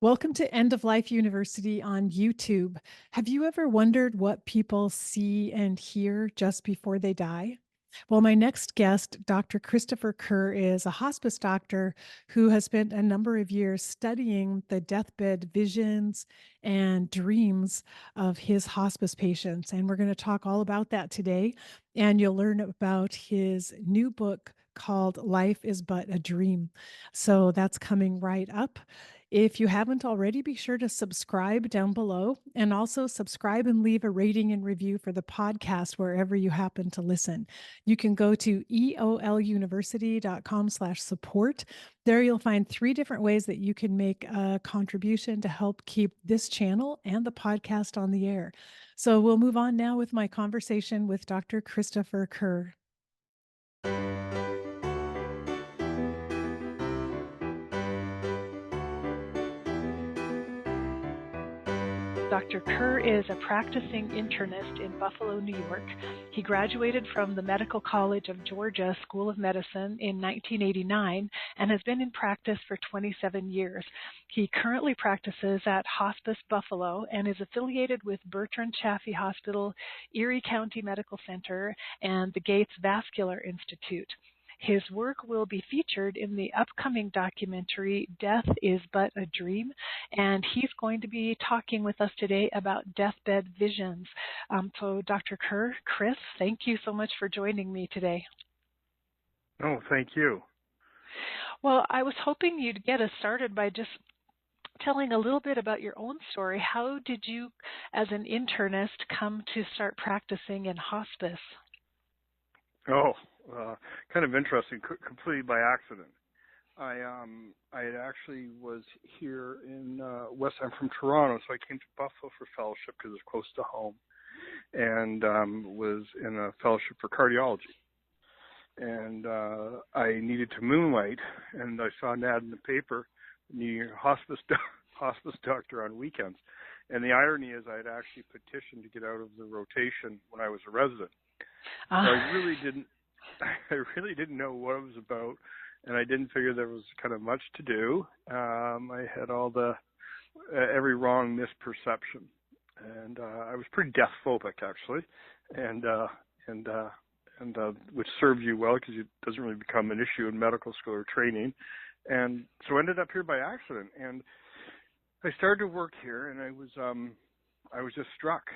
Welcome to End of Life University on YouTube. Have you ever wondered what people see and hear just before they die? Well, my next guest, Dr. Christopher Kerr, is a hospice doctor who has spent a number of years studying the deathbed visions and dreams of his hospice patients. And we're going to talk all about that today. And you'll learn about his new book called Life is But a Dream. So that's coming right up. If you haven't already, be sure to subscribe down below and also subscribe and leave a rating and review for the podcast wherever you happen to listen. You can go to eoluniversity.com/support. There you'll find 3 different ways that you can make a contribution to help keep this channel and the podcast on the air. So we'll move on now with my conversation with Dr. Christopher Kerr. Dr. Kerr is a practicing internist in Buffalo, New York. He graduated from the Medical College of Georgia School of Medicine in 1989 and has been in practice for 27 years. He currently practices at Hospice Buffalo and is affiliated with Bertrand Chaffee Hospital, Erie County Medical Center, and the Gates Vascular Institute. His work will be featured in the upcoming documentary, Death is But a Dream, and he's going to be talking with us today about deathbed visions. So Dr. Kerr, Chris, thank you so much for joining me today. Oh, thank you. Well, I was hoping you'd get us started by just telling a little bit about your own story. How did you, as an internist, come to start practicing in hospice? Oh, kind of interesting, completely by accident. I actually was here in West. I'm from Toronto, so I came to Buffalo for fellowship because it's close to home, and was in a fellowship for cardiology. And I needed to moonlight, and I saw an ad in the paper, needing a hospice doctor on weekends. And the irony is, I had actually petitioned to get out of the rotation when I was a resident. So I really didn't know what it was about, and I didn't figure there was kind of much to do. I had all every wrong misperception, and I was pretty death phobic actually, and which served you well because it doesn't really become an issue in medical school or training, and so I ended up here by accident, and I started to work here, and I was just struck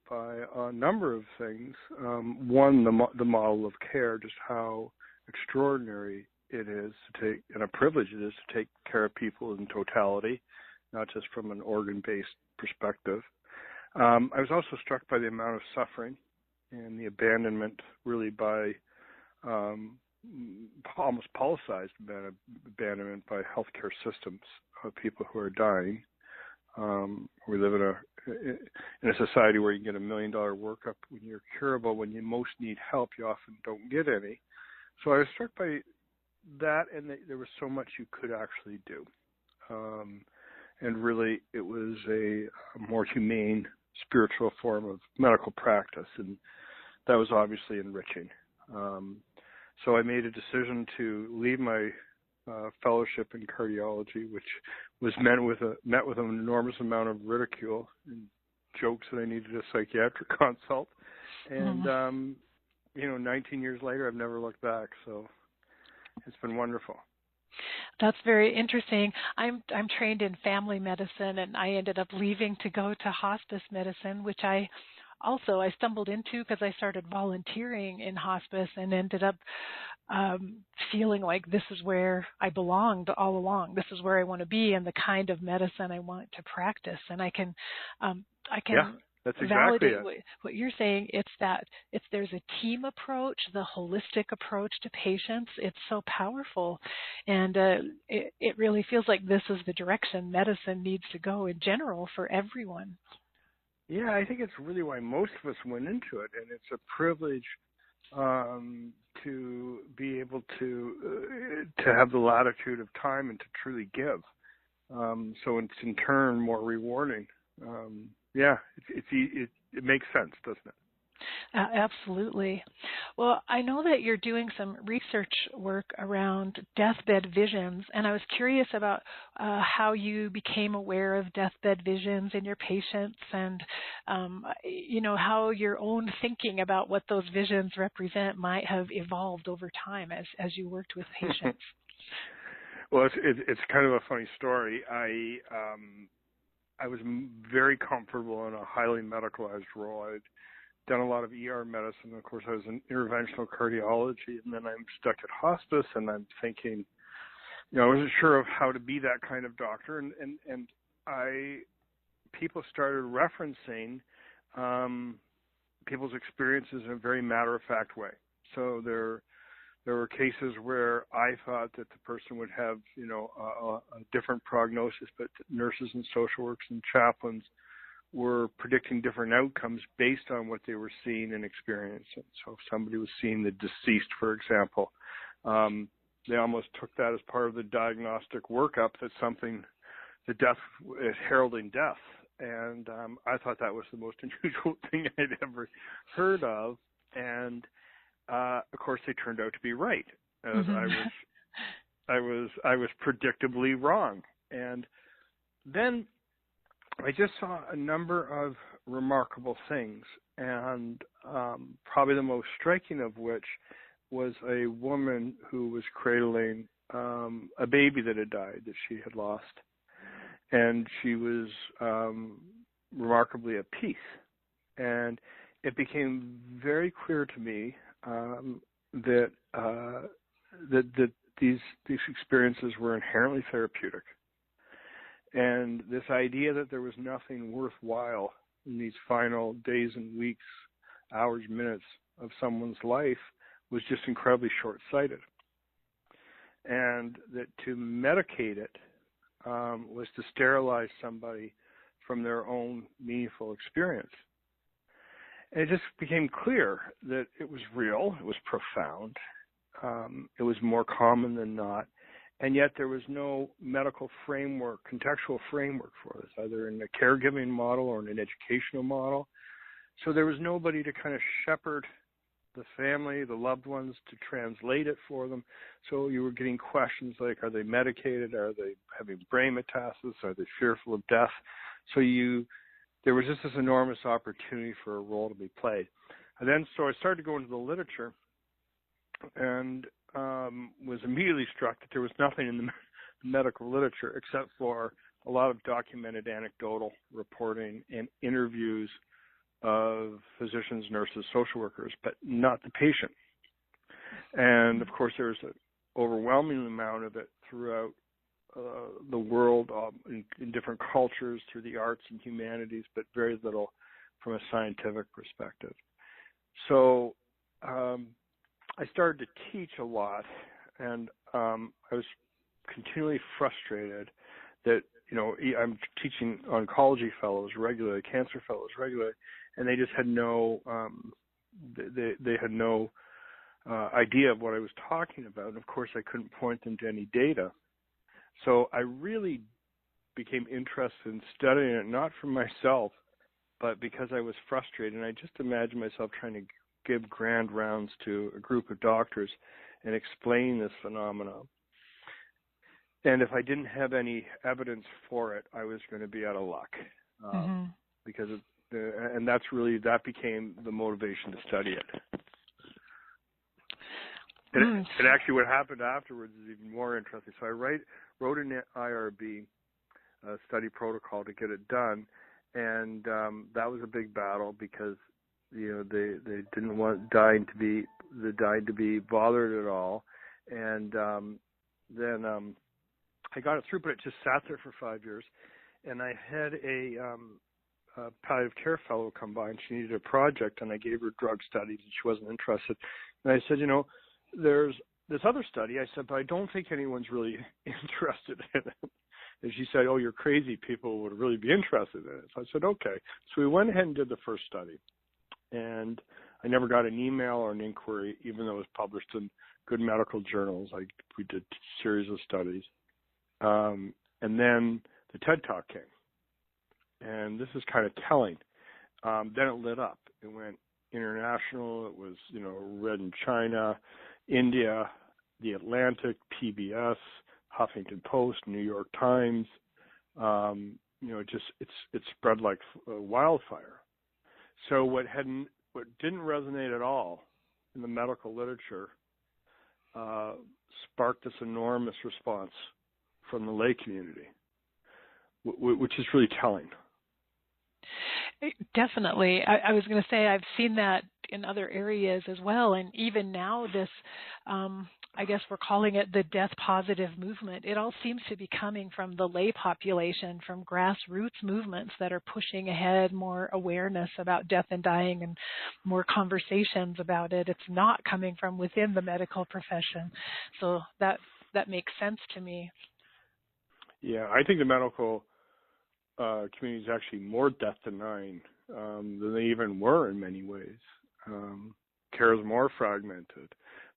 by a number of things. One, the model of care, just how extraordinary it is to take, and a privilege it is to take care of people in totality, not just from an organ-based perspective. I was also struck by the amount of suffering and the abandonment, really by almost politicized abandonment by healthcare systems of people who are dying. We live in a society where you can get $1 million workup when you're curable. When you most need help, you often don't get any. So I was struck by that, and there was so much you could actually do. And really, it was a more humane, spiritual form of medical practice, and that was obviously enriching. So I made a decision to leave my fellowship in cardiology, which was met with an enormous amount of ridicule and jokes that I needed a psychiatric consult. And 19 years later, I've never looked back. So it's been wonderful. That's very interesting. I'm trained in family medicine, and I ended up leaving to go to hospice medicine, which I stumbled into because I started volunteering in hospice and ended up feeling like this is where I belonged all along. This is where I want to be and the kind of medicine I want to practice. And I can that's exactly validate what you're saying. There's a team approach, the holistic approach to patients. It's so powerful, and it really feels like this is the direction medicine needs to go in general for everyone. Yeah, I think it's really why most of us went into it, and it's a privilege to be able to have the latitude of time and to truly give. So it's in turn more rewarding. It makes sense, doesn't it? Absolutely. Well, I know that you're doing some research work around deathbed visions, and I was curious about how you became aware of deathbed visions in your patients, and how your own thinking about what those visions represent might have evolved over time as you worked with patients. Well, it's kind of a funny story. I was very comfortable in a highly medicalized role. I'd done a lot of ER medicine. Of course, I was in interventional cardiology, and then I'm stuck at hospice, and I'm thinking, I wasn't sure of how to be that kind of doctor, and people started referencing people's experiences in a very matter-of-fact way. So there were cases where I thought that the person would have, a different prognosis, but nurses and social workers and chaplains were predicting different outcomes based on what they were seeing and experiencing. So if somebody was seeing the deceased, for example, they almost took that as part of the diagnostic workup that the death is heralding death. And I thought that was the most unusual thing I'd ever heard of. And of course, they turned out to be right. As I was predictably wrong. And then I just saw a number of remarkable things, and probably the most striking of which was a woman who was cradling a baby that had died, that she had lost. And she was remarkably at peace. And it became very clear to me that these experiences were inherently therapeutic. And this idea that there was nothing worthwhile in these final days and weeks, hours, minutes of someone's life was just incredibly short-sighted. And that to medicate it was to sterilize somebody from their own meaningful experience. And it just became clear that it was real, it was profound, it was more common than not, and yet there was no medical framework, contextual framework for this, either in a caregiving model or in an educational model. So there was nobody to kind of shepherd the family, the loved ones, to translate it for them. So you were getting questions like, are they medicated? Are they having brain metastasis? Are they fearful of death? So there was just this enormous opportunity for a role to be played. And so I started to go into the literature and was immediately struck that there was nothing in the medical literature except for a lot of documented anecdotal reporting and interviews of physicians, nurses, social workers, but not the patient. And of course, there's an overwhelming amount of it throughout the world, in different cultures, through the arts and humanities, but very little from a scientific perspective. So I started to teach a lot, and I was continually frustrated that, I'm teaching oncology fellows regularly, cancer fellows regularly, and they just had no, they had no idea of what I was talking about. And of course, I couldn't point them to any data. So I really became interested in studying it, not for myself, but because I was frustrated. And I just imagined myself trying to give grand rounds to a group of doctors and explain this phenomenon. And if I didn't have any evidence for it, I was going to be out of luck. Because that became the motivation to study it. And actually what happened afterwards is even more interesting. So I wrote an IRB study protocol to get it done, and that was a big battle because they didn't want the dying to be bothered at all, and then I got it through, but it just sat there for 5 years, and I had a palliative care fellow come by, and she needed a project, and I gave her drug studies, and she wasn't interested, and I said, there's this other study. I said, but I don't think anyone's really interested in it. And she said, oh, you're crazy. People would really be interested in it. So I said, okay. So we went ahead and did the first study. And I never got an email or an inquiry, even though it was published in good medical journals. We did a series of studies. And then the TED Talk came. And this is kind of telling. Then it lit up. It went, International. It was, read in China, India, The Atlantic, PBS, Huffington Post, New York Times. It spread like wildfire. So what didn't resonate at all in the medical literature sparked this enormous response from the lay community, which is really telling. Definitely. I was going to say I've seen that in other areas as well, and even now this, I guess we're calling it the death positive movement. It all seems to be coming from the lay population, from grassroots movements that are pushing ahead more awareness about death and dying and more conversations about it. It's not coming from within the medical profession. So that makes sense to me. Yeah, I think the medical community is actually more death denying than they even were in many ways. Care is more fragmented.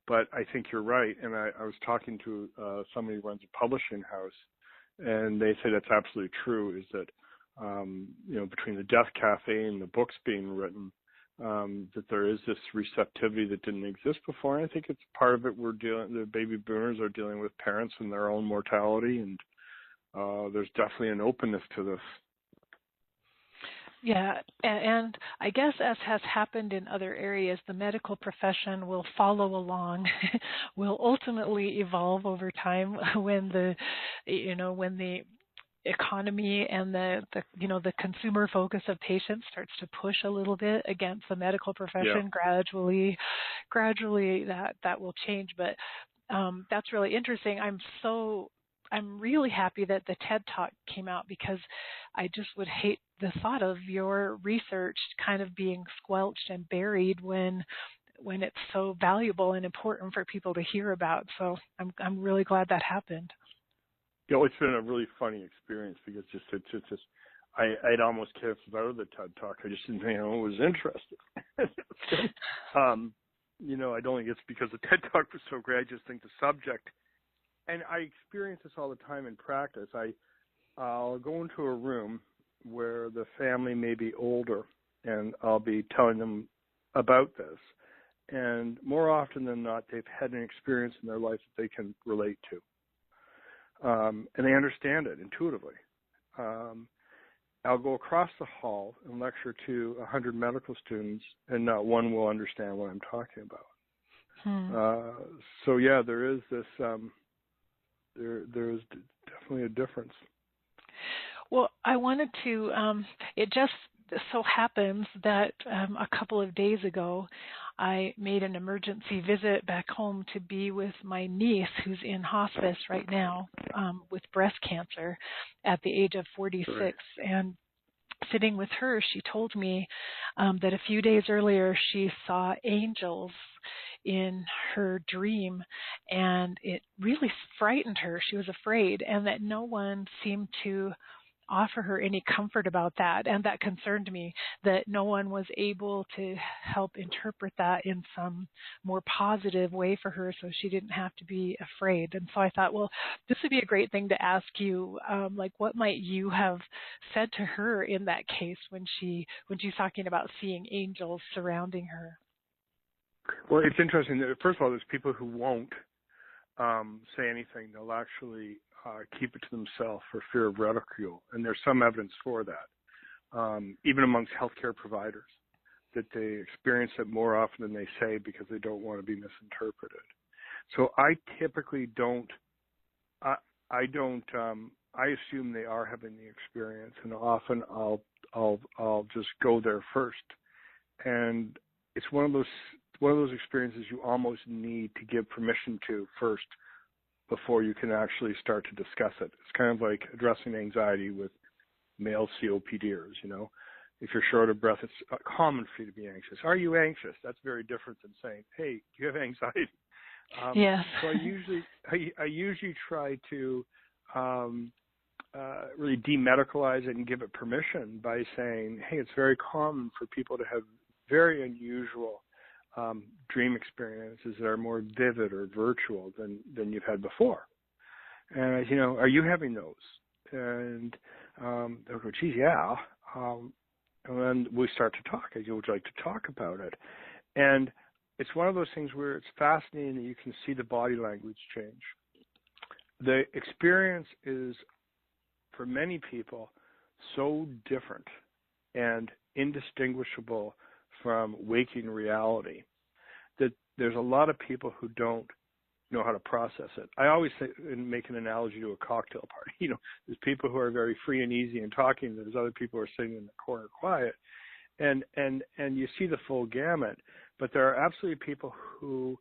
But I think you're right, and I was talking to somebody who runs a publishing house, and they say that's absolutely true, is that, between the Death Cafe and the books being written, that there is this receptivity that didn't exist before. And I think it's part of it the baby boomers are dealing with parents and their own mortality, and there's definitely an openness to this. Yeah, and I guess as has happened in other areas, the medical profession will follow along, will ultimately evolve over time when the economy and the consumer focus of patients starts to push a little bit against the medical profession. Yeah. Gradually that will change. But that's really interesting. I'm really happy that the TED Talk came out, because I just would hate the thought of your research kind of being squelched and buried when it's so valuable and important for people to hear about. So I'm really glad that happened. It's been a really funny experience, because I'd almost canceled out of the TED Talk. I just didn't think anyone was interested. I don't think it's because the TED Talk was so great. I just think the subject. And I experience this all the time in practice. I'll go into a room where the family may be older, and I'll be telling them about this. And more often than not, they've had an experience in their life that they can relate to. And they understand it intuitively. I'll go across the hall and lecture to 100 medical students, and not one will understand what I'm talking about. So yeah, there is this... There is definitely a difference. Well, I wanted to, it just so happens that a couple of days ago, I made an emergency visit back home to be with my niece, who's in hospice right now with breast cancer at the age of 46. Right. And sitting with her, she told me that a few days earlier she saw angels in her dream, and it really frightened her. She was afraid, and that no one seemed to offer her any comfort about that, and that concerned me, that no one was able to help interpret that in some more positive way for her, so she didn't have to be afraid. And so I thought, well, this would be a great thing to ask you, what might you have said to her in that case when she's talking about seeing angels surrounding her? Well, it's interesting. First of all, there's people who won't say anything. They'll actually keep it to themselves for fear of ridicule, and there's some evidence for that, even amongst healthcare providers, that they experience it more often than they say because they don't want to be misinterpreted. So I typically don't. I assume they are having the experience, and often I'll just go there first, and it's one of those experiences you almost need to give permission to first before you can actually start to discuss it. It's kind of like addressing anxiety with male COPDers, If you're short of breath, it's common for you to be anxious. Are you anxious? That's very different than saying, hey, do you have anxiety? Yes. So I usually try to really demedicalize it and give it permission by saying, hey, it's very common for people to have very unusual dream experiences that are more vivid or virtual than you've had before. And, are you having those? And they'll go, geez, yeah. And then we start to talk. I go, would you like to talk about it? And it's one of those things where it's fascinating that you can see the body language change. The experience is, for many people, so different and indistinguishable from waking reality that there's a lot of people who don't know how to process it. I always say, and make an analogy to a cocktail party. There's people who are very free and easy and talking. There's other people who are sitting in the corner quiet, and you see the full gamut. But there are absolutely people who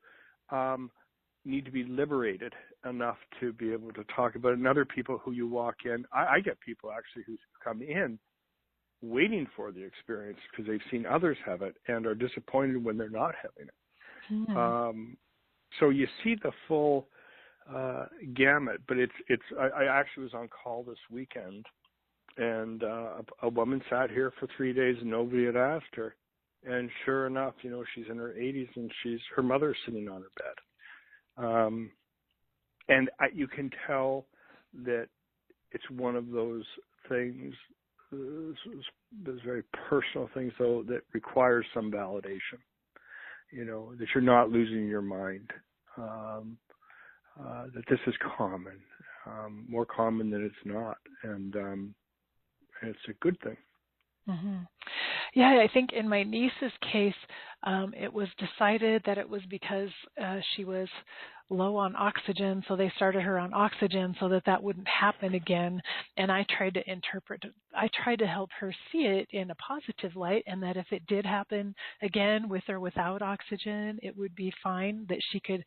need to be liberated enough to be able to talk about it, and other people who you walk in. I get people actually who come in waiting for the experience because they've seen others have it and are disappointed when they're not having it. Mm. So you see the full gamut, but I actually was on call this weekend, and a woman sat here for 3 days and nobody had asked her. And sure enough, she's in her 80s and her mother's sitting on her bed. And you can tell that it's one of those things, those very personal things, though, that requires some validation. That you're not losing your mind, that this is common, more common than it's not, and it's a good thing. Mm-hmm. Yeah, I think in my niece's case, it was decided that it was because she was low on oxygen, so they started her on oxygen so that wouldn't happen again. And I tried to help her see it in a positive light, and that if it did happen again with or without oxygen, it would be fine, that she could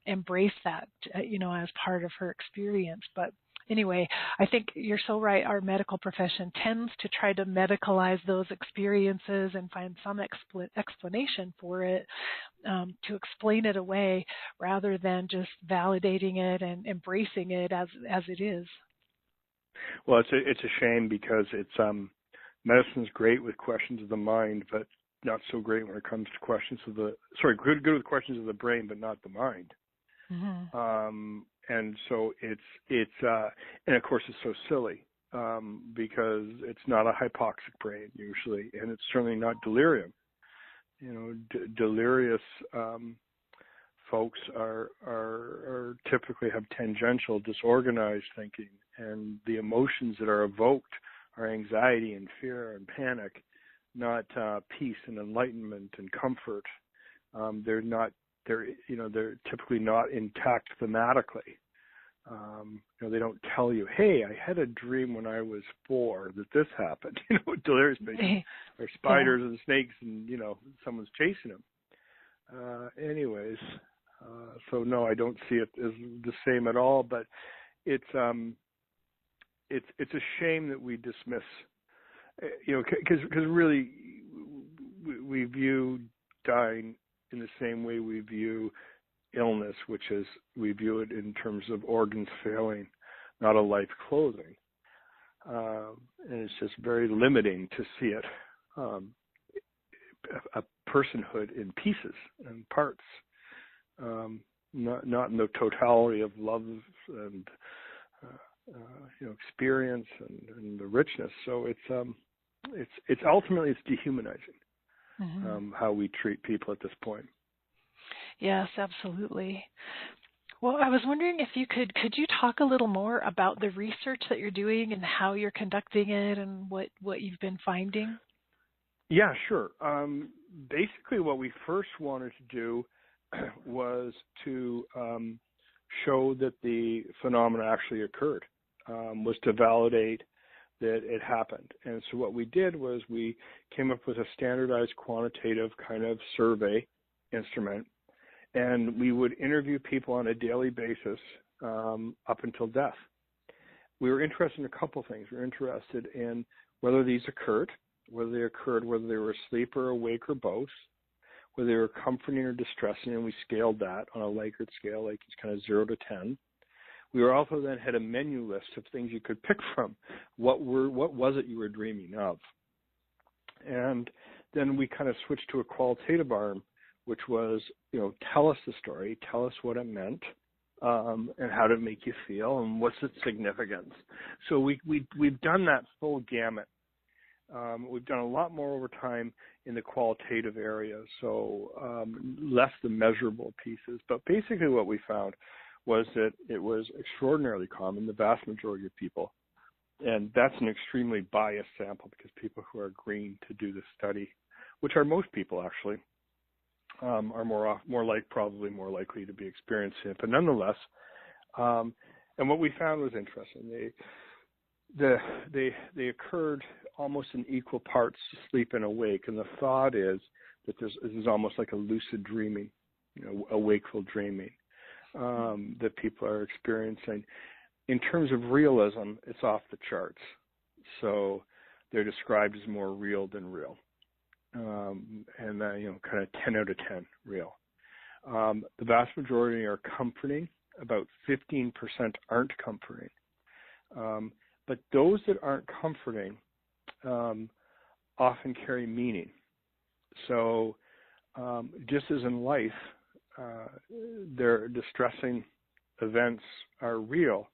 embrace that, as part of her experience. But anyway, I think you're so right. Our medical profession tends to try to medicalize those experiences and find some explanation for it, to explain it away, rather than just validating it and embracing it as it is. Well, it's a shame because medicine's great with questions of the mind, but not so great when it comes to questions of good with questions of the brain, but not the mind. Mm-hmm. And so it's and of course it's so silly because it's not a hypoxic brain usually, and it's certainly not delirium. Delirious folks are typically have tangential, disorganized thinking, and the emotions that are evoked are anxiety and fear and panic, not peace and enlightenment and comfort. They're typically not intact thematically. They don't tell you, hey, I had a dream when I was 4 that this happened. Delirious patients are spiders and snakes, and someone's chasing them. Anyways, so no, I don't see it as the same at all. But it's a shame that we dismiss, because really we view dying in the same way we view illness, which is we view it in terms of organs failing, not a life closing. And it's just very limiting to see it, a personhood in pieces and parts, not in the totality of love and experience and the richness. So it's ultimately it's dehumanizing. Mm-hmm. How we treat people at this point. Yes, absolutely. Well, I was wondering if you could you talk a little more about the research that you're doing and how you're conducting it and what you've been finding? Yeah, sure. Basically, what we first wanted to do was to show that the phenomena actually occurred, was to validate that it happened. And so what we did was we came up with a standardized quantitative kind of survey instrument, and we would interview people on a daily basis up until death. We were interested in a couple things. We were interested in whether these occurred, whether they were asleep or awake or both, whether they were comforting or distressing, and we scaled that on a Likert scale, like it's kind of 0 to 10. We were also then had a menu list of things you could pick from. What was it you were dreaming of? And then we kind of switched to a qualitative arm, which was, tell us the story, tell us what it meant, and how did it make you feel, and what's its significance. So we've done that full gamut. We've done a lot more over time in the qualitative area, so less the measurable pieces. But basically what we found was that it was extraordinarily common, the vast majority of people, and that's an extremely biased sample because people who are green to do the study, which are most people actually, are probably more likely to be experiencing it. But nonetheless, and what we found was interesting. They occurred almost in equal parts, sleep and awake, and the thought is that this is almost like a lucid dreaming, a wakeful dreaming that people are experiencing. In terms of realism, it's off the charts. So they're described as more real than real, and kind of 10 out of 10 real. The vast majority are comforting. About 15% aren't comforting. But those that aren't comforting often carry meaning. So just as in life, their distressing events are real,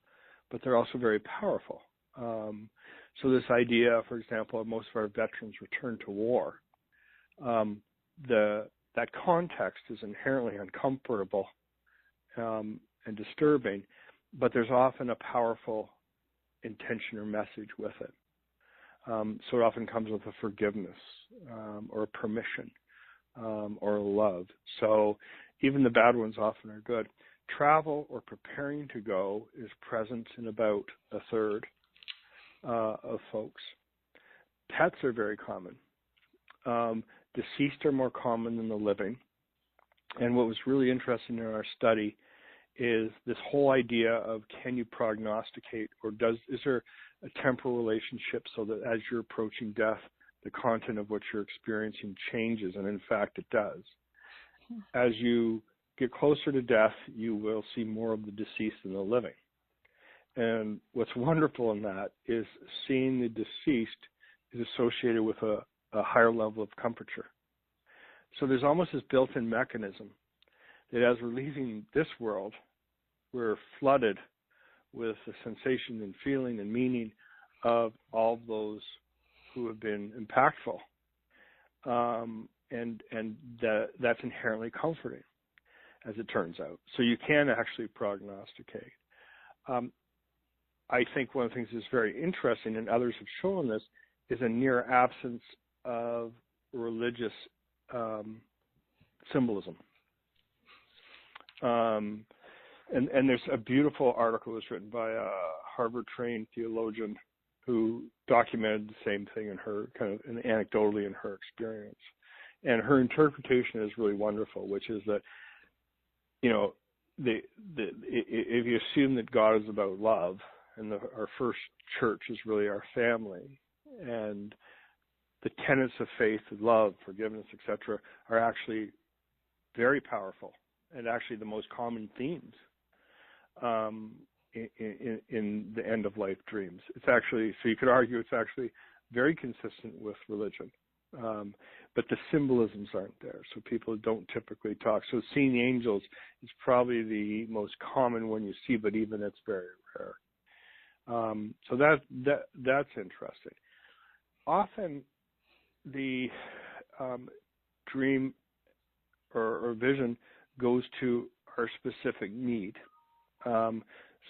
but they're also very powerful. So this idea, for example, of most of our veterans return to war, that context is inherently uncomfortable and disturbing, but there's often a powerful intention or message with it. So it often comes with a forgiveness or a permission or a love. So even the bad ones often are good. Travel or preparing to go is present in about a third of folks. Pets are very common. Deceased are more common than the living. And what was really interesting in our study is this whole idea of can you prognosticate, or is there a temporal relationship so that as you're approaching death, the content of what you're experiencing changes, and in fact it does. As you get closer to death, you will see more of the deceased than the living. And what's wonderful in that is seeing the deceased is associated with a higher level of comforture. So there's almost this built-in mechanism that as we're leaving this world, we're flooded with the sensation and feeling and meaning of all of those who have been impactful. And that's inherently comforting, as it turns out. So you can actually prognosticate. I think one of the things that's very interesting, and others have shown this, is a near absence of religious symbolism. And there's a beautiful article that was written by a Harvard-trained theologian who documented the same thing in her anecdotally in her experience. And her interpretation is really wonderful, which is that, if you assume that God is about love, and our first church is really our family, and the tenets of faith, love, forgiveness, etc., are actually very powerful and actually the most common themes in the end-of-life dreams. It's actually, so you could argue it's actually very consistent with religion, but the symbolisms aren't there, so people don't typically talk. So seeing the angels is probably the most common one you see, but even it's very rare. So that's interesting. Often the dream or vision goes to our specific need.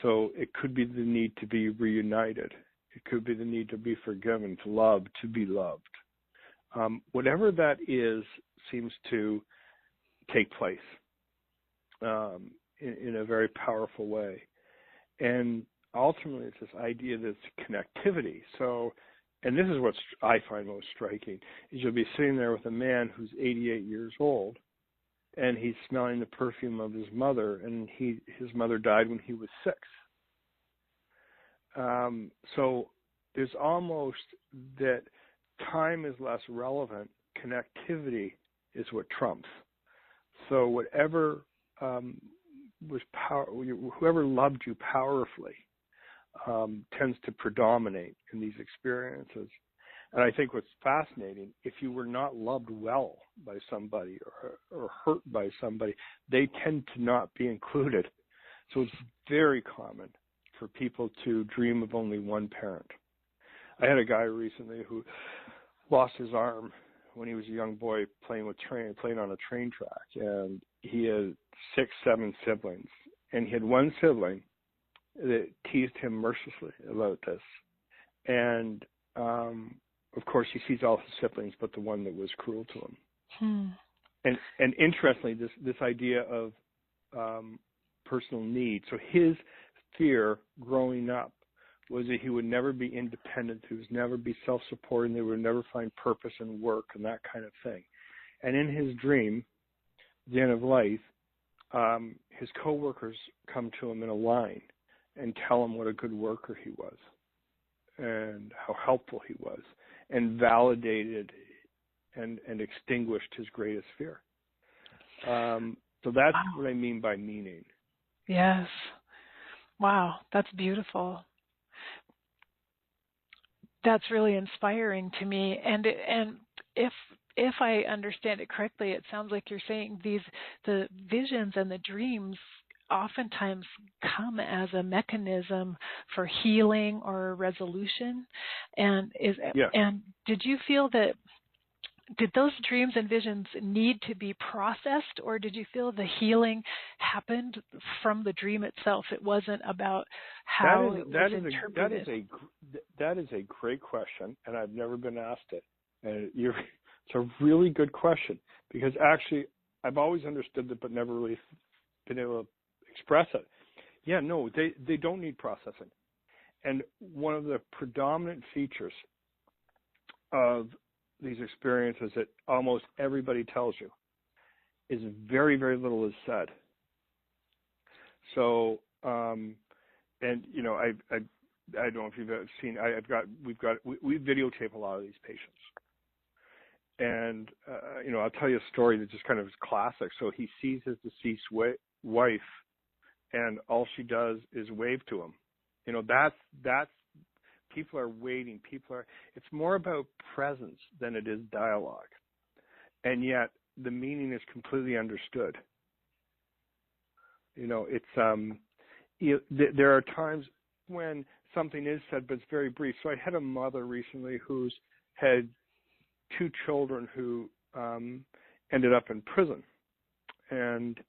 So it could be the need to be reunited. It could be the need to be forgiven, to love, to be loved. Whatever that is seems to take place in a very powerful way. And ultimately, it's this idea that it's connectivity. So, and this is what I find most striking, is you'll be sitting there with a man who's 88 years old, and he's smelling the perfume of his mother, and his mother died when he was 6. So there's almost that time is less relevant. Connectivity is what trumps. So whatever whoever loved you powerfully tends to predominate in these experiences. And I think what's fascinating, if you were not loved well by somebody or hurt by somebody, they tend to not be included. So it's very common for people to dream of only one parent. I had a guy recently who lost his arm when he was a young boy playing on a train track, and he had 6, 7 siblings, and he had one sibling that teased him mercilessly about this, and of course he sees all his siblings but the one that was cruel to him. And interestingly, this idea of personal need. So his fear growing up was that he would never be independent, he would never be self-supporting, they would never find purpose in work and that kind of thing. And in his dream, the end of life, his coworkers come to him in a line and tell him what a good worker he was and how helpful he was, and validated and extinguished his greatest fear. So that's what I mean by meaning. Yes. Wow, that's beautiful. That's really inspiring to me. And if I understand it correctly, it sounds like you're saying the visions and the dreams oftentimes come as a mechanism for healing or resolution. And did you feel that? Did those dreams and visions need to be processed, or did you feel the healing happened from the dream itself? It wasn't about how it was interpreted. That is a great question, and I've never been asked it. And it's a really good question, because actually I've always understood it but never really been able to express it. Yeah, no, they don't need processing. And one of the predominant features of these experiences that almost everybody tells you is very, very little is said. So, and you know, I don't know if you've ever seen. We videotape a lot of these patients, and you know, I'll tell you a story that just kind of is classic. So he sees his deceased wife, and all she does is wave to him. You know, that's. People are waiting. It's more about presence than it is dialogue. And yet the meaning is completely understood. You know, there are times when something is said, but it's very brief. So I had a mother recently who's had 2 children who ended up in prison. And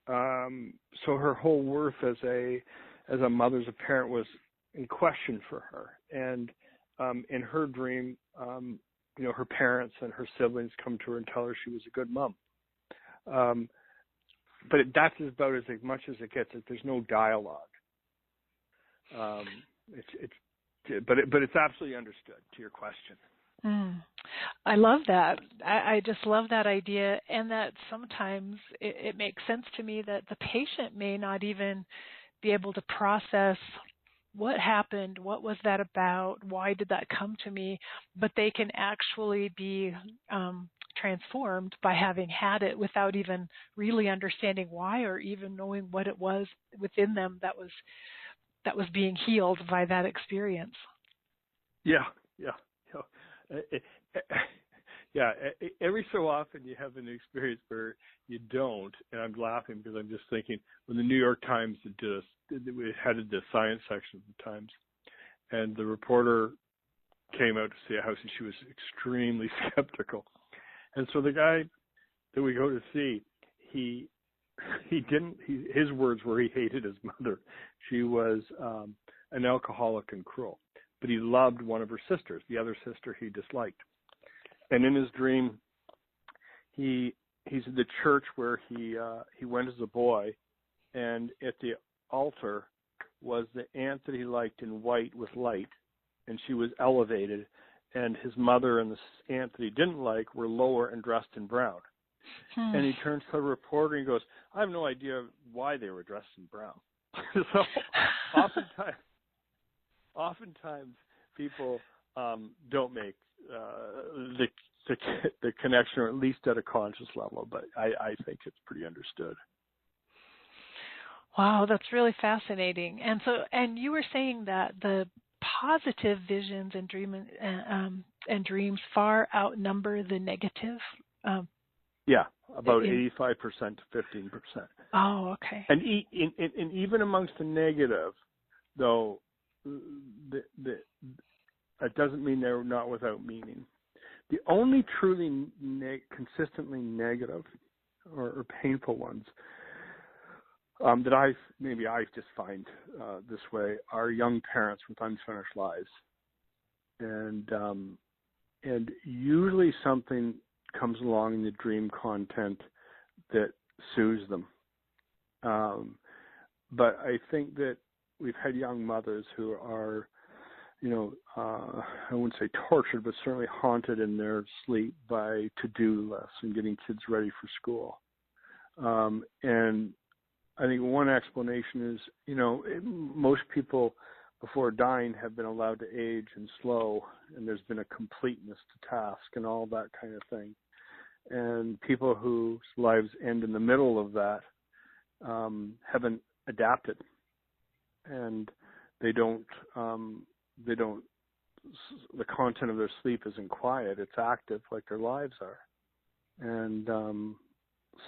so her whole worth as a mother, as a parent, was in question for her. And in her dream, you know, her parents and her siblings come to her and tell her she was a good mom. But that's about as much as it gets. There's no dialogue. But it's absolutely understood, to your question. I love that. I just love that idea, and that sometimes it makes sense to me that the patient may not even be able to process what happened, what was that about, why did that come to me, but they can actually be transformed by having had it without even really understanding why, or even knowing what it was within them that was being healed by that experience. Yeah. Every so often you have an experience where you don't, and I'm laughing because I'm just thinking when the New York Times we headed the science section of the Times, and the reporter came out to see a house, and she was extremely skeptical. And so the guy that we go to see, his words were he hated his mother. She was an alcoholic and cruel, but he loved one of her sisters. The other sister he disliked. And in his dream, he's in the church where he went as a boy, and at the altar was the aunt that he liked in white with light, and she was elevated, and his mother and the aunt that he didn't like were lower and dressed in brown. And he turns to the reporter and he goes, I have no idea why they were dressed in brown. So oftentimes people don't make the connection, or at least at a conscious level, but I think it's pretty understood. Wow, that's really fascinating. And you were saying that the positive visions and dreams far outnumber the negative. Yeah, about 85% to 15%. Oh, okay. And even amongst the negative, though, it doesn't mean they're not without meaning. The only truly consistently negative or painful ones that I just find this way are young parents with unfinished lives, and usually something comes along in the dream content that soothes them. But I think that we've had young mothers who are, I wouldn't say tortured, but certainly haunted in their sleep by to-do lists and getting kids ready for school. And I think one explanation is, most people before dying have been allowed to age and slow, and there's been a completeness to task and all that kind of thing. And people whose lives end in the middle of that haven't adapted, and the content of their sleep isn't quiet, it's active like their lives are. And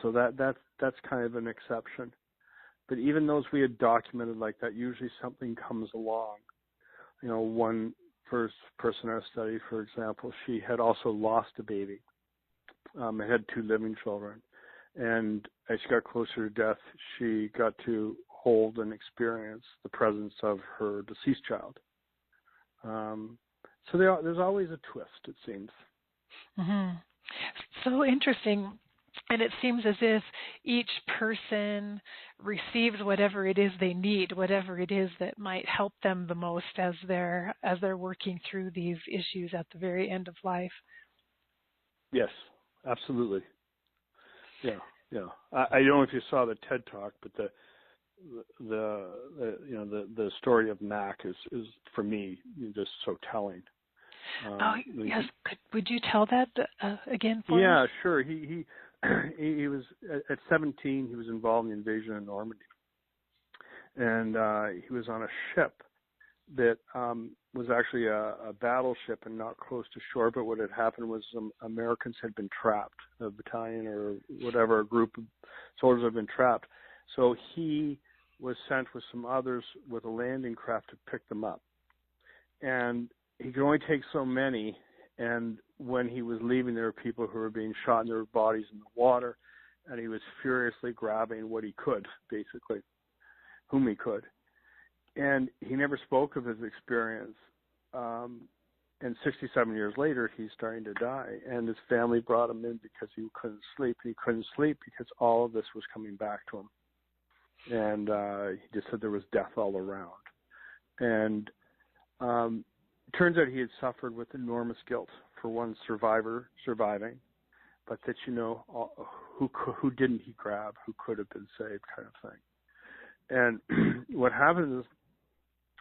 so that's kind of an exception. But even those we had documented like that, usually something comes along. One first person in our study, for example, she had also lost a baby. It had 2 living children. And as she got closer to death, she got to hold and experience the presence of her deceased child. So there's always a twist, it seems. Mm-hmm. So interesting. And it seems as if each person receives whatever it is they need, whatever it is that might help them the most as they're working through these issues at the very end of life. Yes, absolutely. Yeah. I don't know if you saw the TED Talk, but the story of Mac is for me just so telling. Yes. Would you tell that again for us? Yeah, sure. He was at 17. He was involved in the invasion of Normandy, and he was on a ship that was actually a battleship and not close to shore. But what had happened was some Americans had been trapped, a battalion or whatever, a group of soldiers had been trapped. So he was sent with some others with a landing craft to pick them up. And he could only take so many. And when he was leaving, there were people who were being shot and there were bodies in the water. And he was furiously grabbing what he could, basically, whom he could. And he never spoke of his experience. And 67 years later, he's starting to die. And his family brought him in because he couldn't sleep. He couldn't sleep because all of this was coming back to him. And he just said there was death all around. And it turns out he had suffered with enormous guilt for one surviving, but that, who didn't he grab, who could have been saved, kind of thing. And what happened is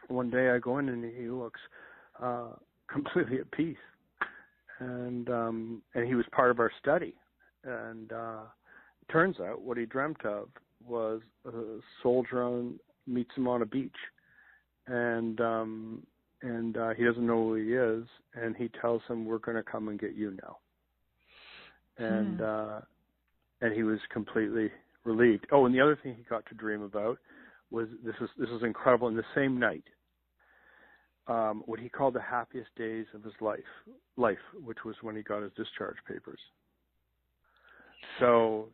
one day I go in and he looks completely at peace. And he was part of our study. And it turns out what he dreamt of was a soldier meets him on a beach. And he doesn't know who he is, and he tells him, "We're going to come and get you now." And he was completely relieved. Oh, and the other thing he got to dream about was this is incredible. In the same night, what he called the happiest days of his life, which was when he got his discharge papers. So,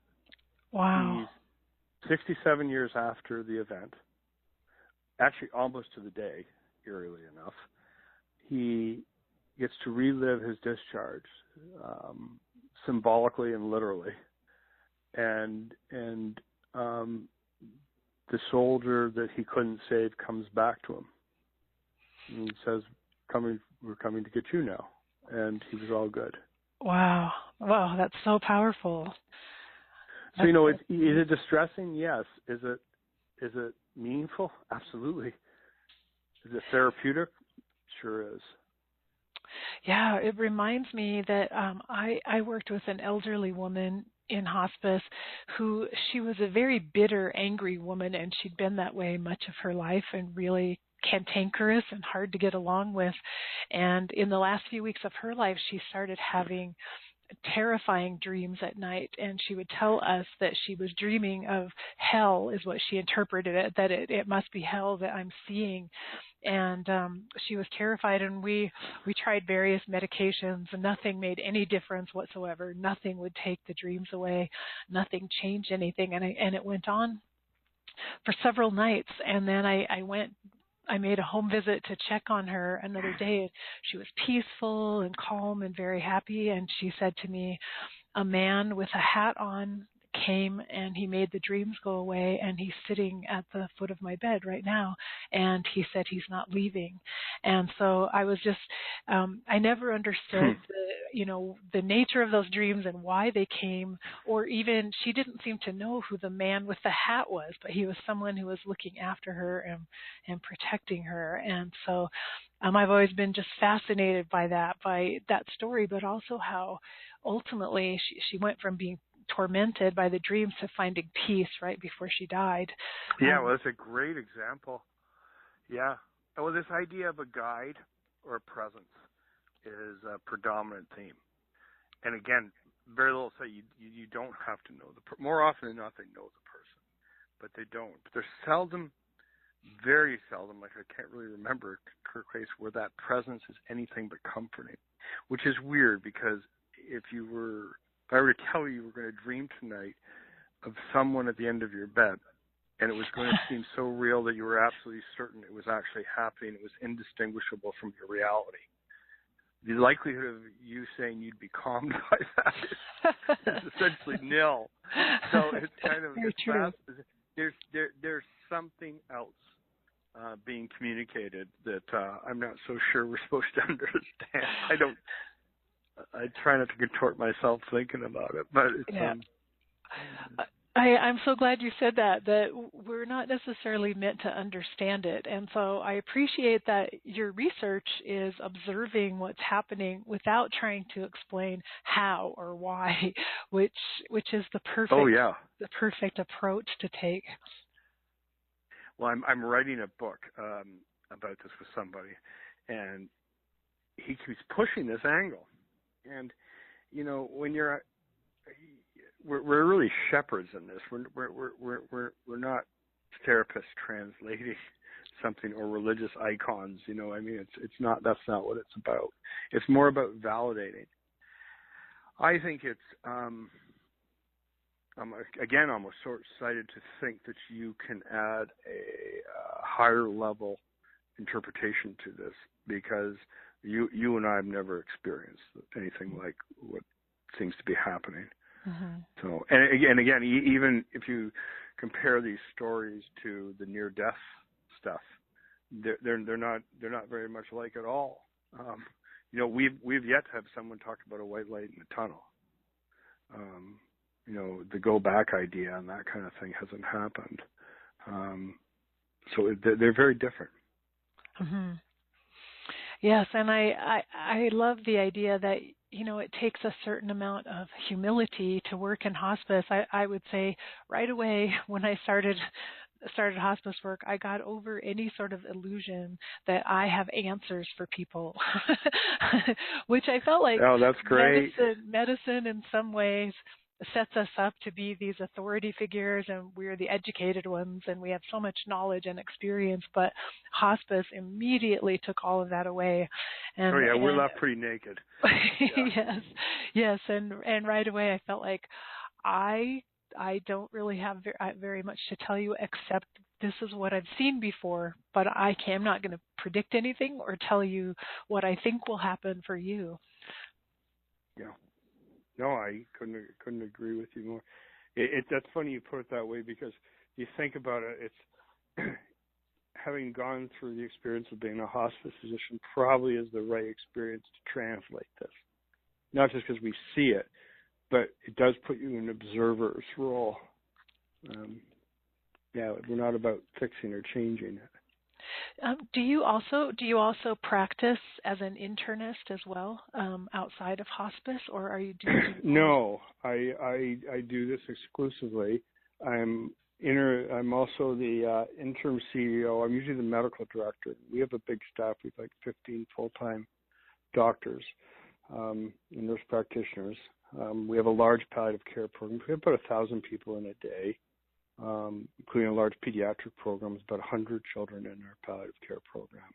wow, he's 67 years after the event, actually almost to the day, eerily enough, he gets to relive his discharge, symbolically and literally, and the soldier that he couldn't save comes back to him and says, "We're coming to get you now," and he was all good. Wow, that's so powerful. So is it distressing? Yes. Is it meaningful? Absolutely. Is it therapeutic? Sure is. Yeah, it reminds me that I worked with an elderly woman in hospice she was a very bitter, angry woman, and she'd been that way much of her life and really cantankerous and hard to get along with. And in the last few weeks of her life, she started having terrifying dreams at night, and she would tell us that she was dreaming of hell, is what she interpreted it, that it must be hell that I'm seeing. And she was terrified, and we tried various medications, and nothing made any difference whatsoever. Nothing would take the dreams away. Nothing changed anything, and it went on for several nights. And then I made a home visit to check on her another day. She was peaceful and calm and very happy. And she said to me, a man with a hat on came and he made the dreams go away, and he's sitting at the foot of my bed right now, and he said he's not leaving. And so I was just I never understood the nature of those dreams and why they came, or even she didn't seem to know who the man with the hat was, but he was someone who was looking after her and protecting her. And so I've always been just fascinated by that story, but also how ultimately she went from being tormented by the dreams to finding peace right before she died. Yeah, well, that's a great example. Yeah. Well, this idea of a guide or a presence is a predominant theme. And again, very little say you don't have to know more often than not, they know the person, but they don't. But there's seldom, very seldom, like I can't really remember a case where that presence is anything but comforting, which is weird, because if I were to tell you were going to dream tonight of someone at the end of your bed, and it was going to seem so real that you were absolutely certain it was actually happening, it was indistinguishable from your reality, the likelihood of you saying you'd be calmed by that is essentially nil. So it's kind of there's something else being communicated that I'm not so sure we're supposed to understand. I try not to contort myself thinking about it, but it's, I'm so glad you said that we're not necessarily meant to understand it. And so I appreciate that your research is observing what's happening without trying to explain how or why, which is the perfect approach to take. Well, I'm writing a book about this with somebody, and he keeps pushing this angle. And when we're really shepherds in this. We're not therapists translating something or religious icons. It's not. That's not what it's about. It's more about validating. I think it's. I'm again almost sort of excited to think that you can add a higher level interpretation to this, because you and I have never experienced anything like what seems to be happening. Mm-hmm. So, and again, even if you compare these stories to the near-death stuff, they're not very much like at all. We've yet to have someone talk about a white light in the tunnel. The go back idea and that kind of thing hasn't happened. So they're very different. Mm-hmm. Yes, and I love the idea that, it takes a certain amount of humility to work in hospice. I would say right away when I started hospice work, I got over any sort of illusion that I have answers for people, which I felt like that's great. Medicine in some ways sets us up to be these authority figures, and we're the educated ones, and we have so much knowledge and experience, but hospice immediately took all of that away. And, we're left pretty naked. Yes, and right away I felt like I don't really have very much to tell you, except this is what I've seen before, but I'm not going to predict anything or tell you what I think will happen for you. Yeah. No, I couldn't agree with you more. That's funny you put it that way, because you think about it, it's having gone through the experience of being a hospice physician probably is the right experience to translate this. Not just because we see it, but it does put you in an observer's role. We're not about fixing or changing it. Do you also practice as an internist as well, outside of hospice, or are you doing? No, I do this exclusively. I'm also the interim CEO. I'm usually the medical director. We have a big staff. We have like 15 full-time doctors and nurse practitioners. We have a large palliative care program. We have about 1,000 people in a day, including a large pediatric program. There's about 100 children in our palliative care program.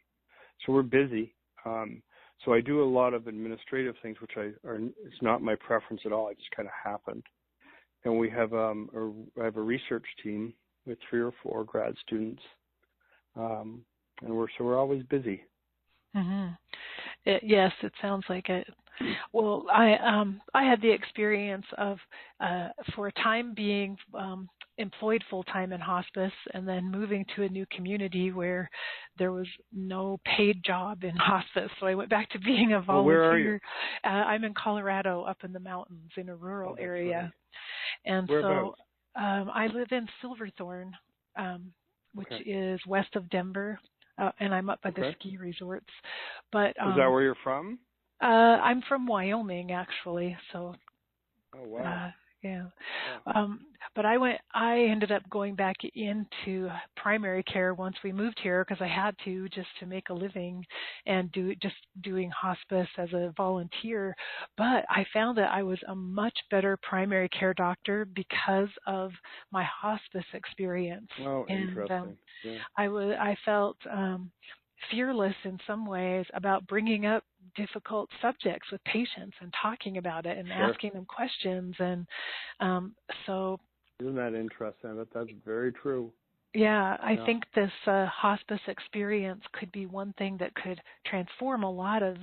So we're busy. So I do a lot of administrative things, which it's not my preference at all. It just kind of happened. And we have I have a research team with 3 or 4 grad students, and we're always busy. Mm-hmm. Yes, it sounds like it. Well, I had the experience of for a time being employed full time in hospice, and then moving to a new community where there was no paid job in hospice. So I went back to being a volunteer. Well, where are you? I'm in Colorado, up in the mountains, in a rural area. Right. And Whereabouts? so I live in Silverthorne, which is west of Denver, and I'm up by the ski resorts. But is that where you're from? I'm from Wyoming, actually. So, oh wow. Yeah. Wow. But I ended up going back into primary care once we moved here, because I had to, just to make a living and doing hospice as a volunteer. But I found that I was a much better primary care doctor because of my hospice experience. Oh, interesting. Yeah. I felt fearless in some ways about bringing up difficult subjects with patients and talking about it and asking them questions. And so, isn't that interesting? That's very true. Yeah, I think this hospice experience could be one thing that could transform a lot of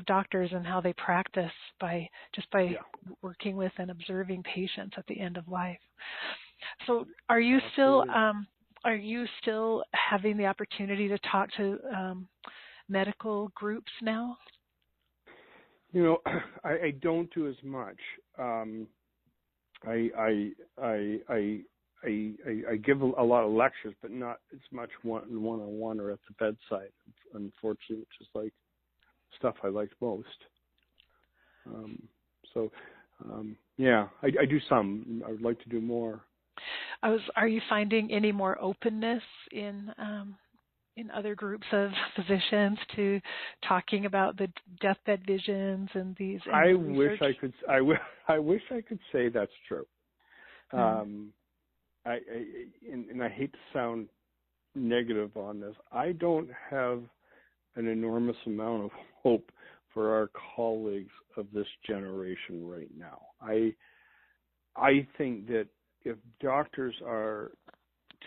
doctors and how they practice by working with and observing patients at the end of life. So, are you still having the opportunity to talk to medical groups now? You know, I don't do as much. I give a lot of lectures, but not as much one-on-one or at the bedside. Unfortunately, which is like stuff I liked most. I do some. I would like to do more. Are you finding any more openness in other groups of physicians to talking about the deathbed visions and these? I wish I could. I wish I could say that's true. I hate to sound negative on this. I don't have an enormous amount of hope for our colleagues of this generation right now. I think that if doctors are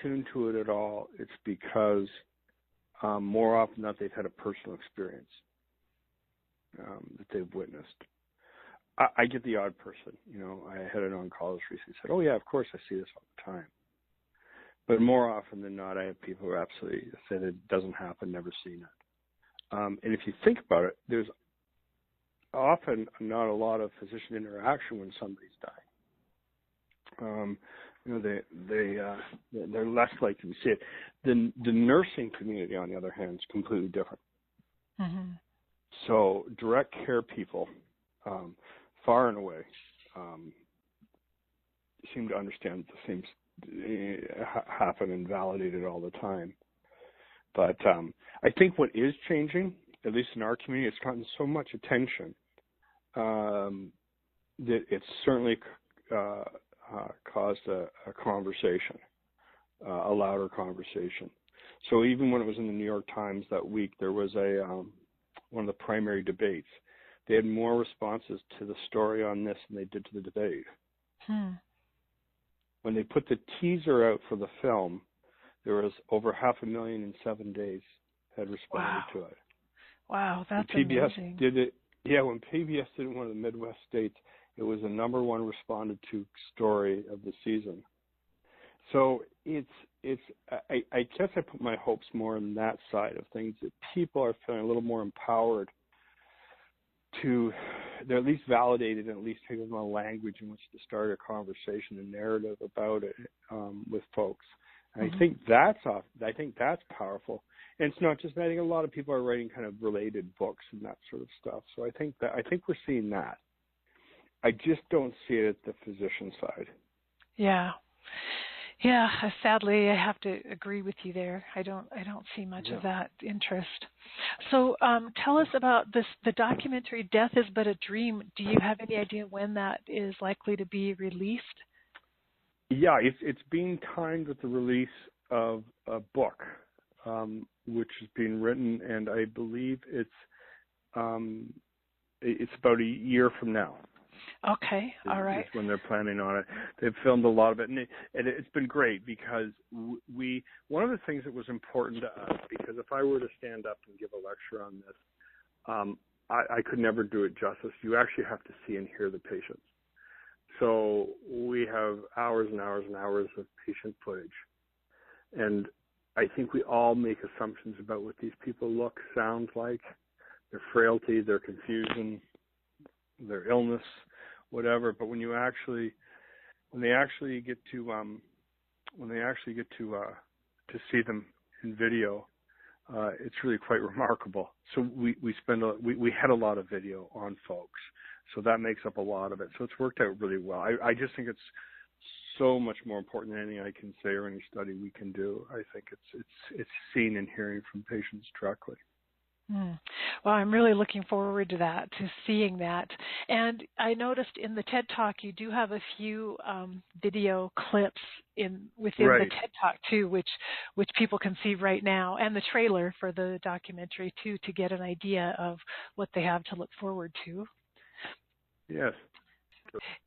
tuned to it at all, it's because more often than not they've had a personal experience that they've witnessed. I get the odd person. You know, I had an oncologist recently said, "Oh yeah, of course I see this all the time." But more often than not, I have people who absolutely say that it doesn't happen, never seen it. And if you think about it, there's often not a lot of physician interaction when somebody's dying. They're less likely to see it. The nursing community, on the other hand, is completely different. Mm-hmm. So direct care people, far and away, seem to understand the things happen and validate it all the time. But I think what is changing, at least in our community, it's gotten so much attention that it's certainly caused a conversation, a louder conversation. So even when it was in the New York Times that week, there was one of the primary debates. They had more responses to the story on this than they did to the debate. When they put the teaser out for the film, there was over 500,000 in 7 days had responded to it. Wow, that's PBS amazing. did it. Yeah, when PBS did it in one of the Midwest states, it was the number one responded to story of the season. So I guess I put my hopes more on that side of things, that people are feeling a little more empowered they're at least validated and at least taking a language in which to start a conversation, a narrative about it with folks. And I think that's powerful. And it's not just that. I think a lot of people are writing kind of related books and that sort of stuff. So I think we're seeing that. I just don't see it at the physician side. Yeah. Yeah, sadly, I have to agree with you there. I don't see much Yeah. of that interest. So, tell us about the documentary "Death Is But a Dream." Do you have any idea when that is likely to be released? Yeah, it's being timed with the release of a book, which is being written, and I believe it's about a year from now. Okay, all right. Is when they're planning on it. They've filmed a lot of it, and it's been great because one of the things that was important to us, because if I were to stand up and give a lecture on this, I could never do it justice. You actually have to see and hear the patients. So we have hours and hours and hours of patient footage, and I think we all make assumptions about what these people look, sound like, their frailty, their confusion, their illness, whatever. But when they actually get to see them in video, it's really quite remarkable. So we had a lot of video on folks, so that makes up a lot of it. So it's worked out really well. I just think it's so much more important than anything I can say or any study we can do. I think it's seeing and hearing from patients directly. Well, I'm really looking forward to that, to seeing that. And I noticed in the TED Talk you do have a few video clips within Right. the TED Talk too, which people can see right now, and the trailer for the documentary too, to get an idea of what they have to look forward to. Yes.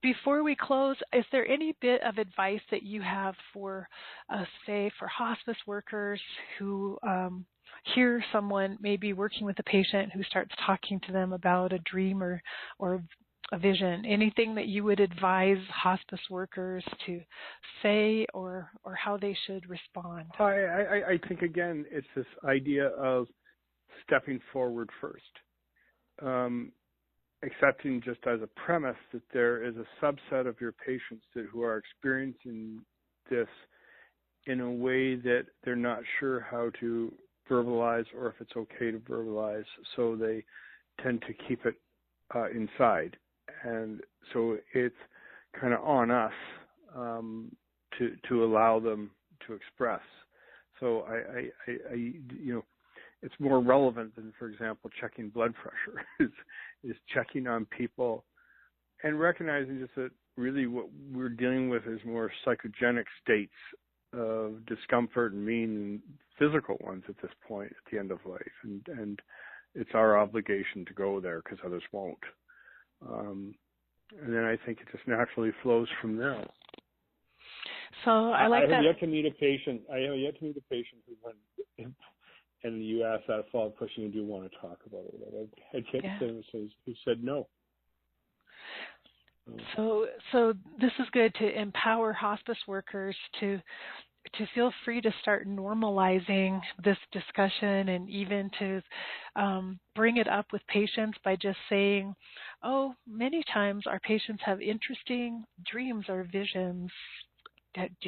Before we close, is there any bit of advice that you have for, say, for hospice workers who hear someone maybe working with a patient who starts talking to them about a dream or a vision? Anything that you would advise hospice workers to say or how they should respond? I think, again, it's this idea of stepping forward first. Accepting just as a premise that there is a subset of your patients who are experiencing this in a way that they're not sure how to verbalize or if it's okay to verbalize, so they tend to keep it inside. And so it's kind of on us to allow them to express. So I it's more relevant than, for example, checking blood pressure is checking on people and recognizing just that really what we're dealing with is more psychogenic states of discomfort and mean physical ones at this point at the end of life. And it's our obligation to go there because others won't. And then I think it just naturally flows from there. So I like that. I have yet to meet a patient who went, and you asked that follow-up question, you do want to talk about it. I can't say who said no. So this is good to empower hospice workers to feel free to start normalizing this discussion, and even to bring it up with patients by just saying, oh, many times our patients have interesting dreams or visions.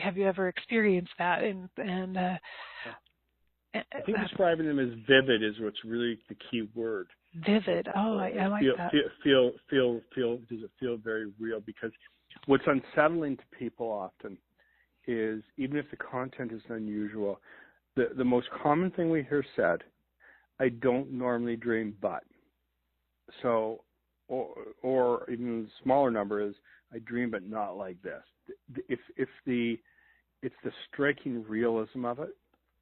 Have you ever experienced that? I think describing them as vivid is what's really the key word. Vivid. Oh, I like that. Does it feel very real? Because what's unsettling to people often is, even if the content is unusual, the most common thing we hear said, I don't normally dream, but. So, or even the smaller number is, I dream but not like this. It's the striking realism of it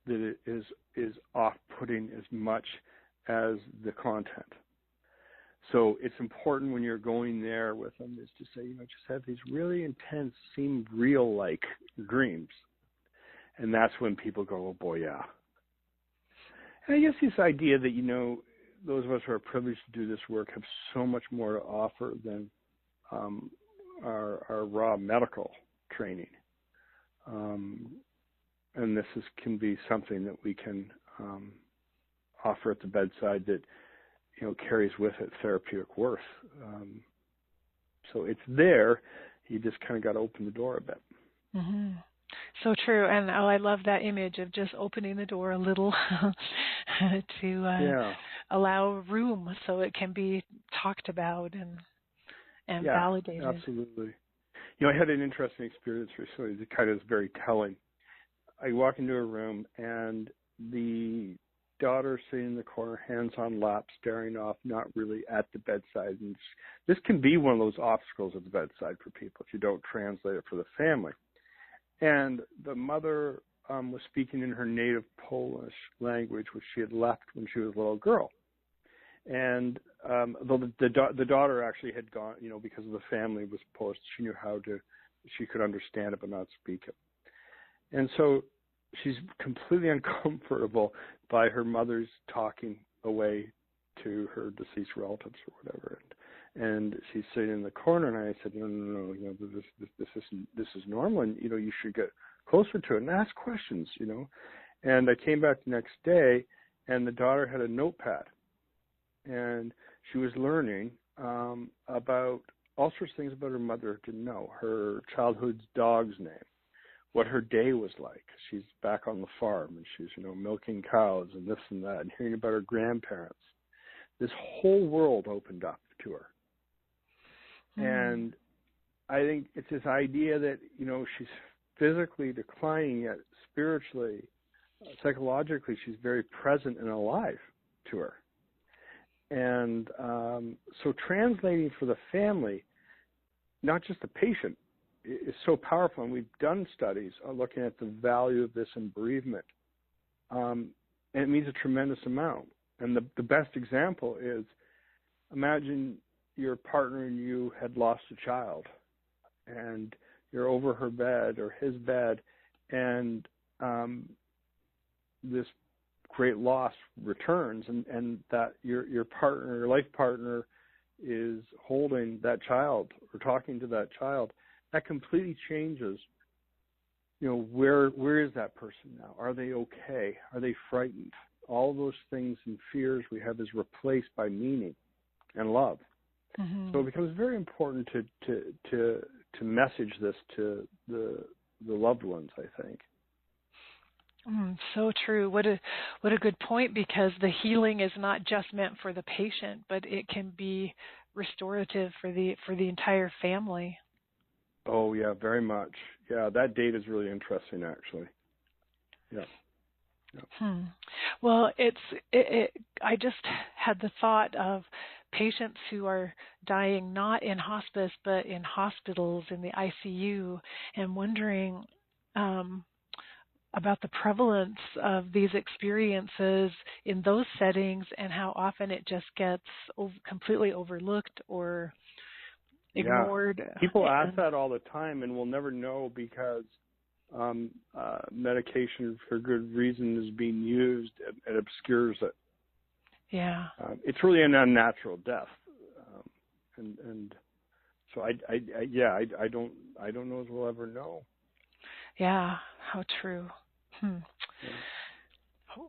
that it is off-putting as much as the content. So it's important when you're going there with them is to say, just have these really intense, seem real-like dreams. And that's when people go, oh boy, yeah. And I guess this idea that, those of us who are privileged to do this work have so much more to offer than our raw medical training. And this can be something that we can offer at the bedside that, carries with it therapeutic worth. So it's there. You just kind of got to open the door a bit. Mm-hmm. So true. And I love that image of just opening the door a little to allow room so it can be talked about and validated. Absolutely. I had an interesting experience recently that kind of is very telling. I walk into a room and the daughter sitting in the corner, hands on lap, staring off, not really at the bedside. And this can be one of those obstacles at the bedside for people if you don't translate it for the family. And the mother was speaking in her native Polish language, which she had left when she was a little girl. And the daughter actually had gone, because the family was Polish, she could understand it but not speak it. And so she's completely uncomfortable by her mother's talking away to her deceased relatives or whatever. And she's sitting in the corner, and I said, no, this is normal, and you should get closer to it and ask questions, And I came back the next day, and the daughter had a notepad, and she was learning about all sorts of things about her mother didn't know. Her childhood's dog's name, what her day was like. She's back on the farm, and she's milking cows and this and that, and hearing about her grandparents. This whole world opened up to her. And I think it's this idea that, she's physically declining, yet spiritually, psychologically, she's very present and alive to her. And so translating for the family, not just the patient, is so powerful. And we've done studies looking at the value of this in bereavement. And it means a tremendous amount. And the best example is, imagine your partner and you had lost a child, and you're over her bed or his bed, and this great loss returns, and that your partner, your life partner, is holding that child or talking to that child. That completely changes. Where is that person now? Are they okay? Are they frightened? All those things and fears we have is replaced by meaning and love. Mm-hmm. So it becomes very important to message this to the loved ones, I think. So true. What a good point, because the healing is not just meant for the patient, but it can be restorative for the entire family. Oh yeah, very much. Yeah, that data is really interesting, actually. Yeah. Well, I just had the thought of patients who are dying not in hospice but in hospitals, in the ICU, and wondering about the prevalence of these experiences in those settings and how often it just gets completely overlooked or ignored. Yeah. People ask that all the time, and we'll never know because medication for good reason is being used and obscures it. Yeah. It's really an unnatural death, and so I don't know as we'll ever know. Yeah, how true. Yeah.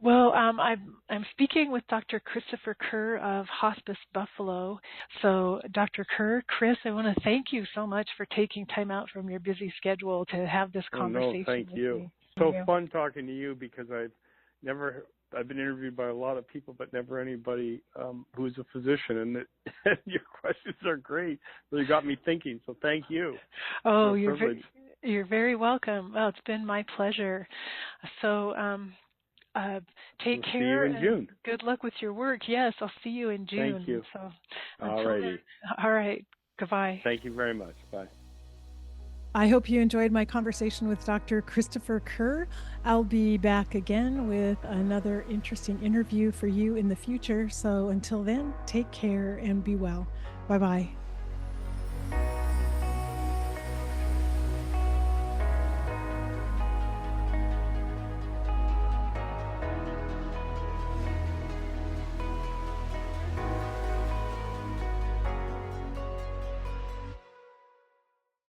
Well, I'm speaking with Dr. Christopher Kerr of Hospice Buffalo. So, Dr. Kerr, Chris, I want to thank you so much for taking time out from your busy schedule to have this conversation. No, thank you. So fun talking to you, because I've been interviewed by a lot of people, but never anybody who's a physician, and your questions are great. Really got me thinking. So thank you. Oh, you're very welcome. Well, it's been my pleasure. So. Take care. See you in June. Good luck with your work. Yes, I'll see you in June. Thank you. So, all righty. All right. Goodbye. Thank you very much. Bye. I hope you enjoyed my conversation with Dr. Christopher Kerr. I'll be back again with another interesting interview for you in the future. So until then, take care and be well. Bye-bye.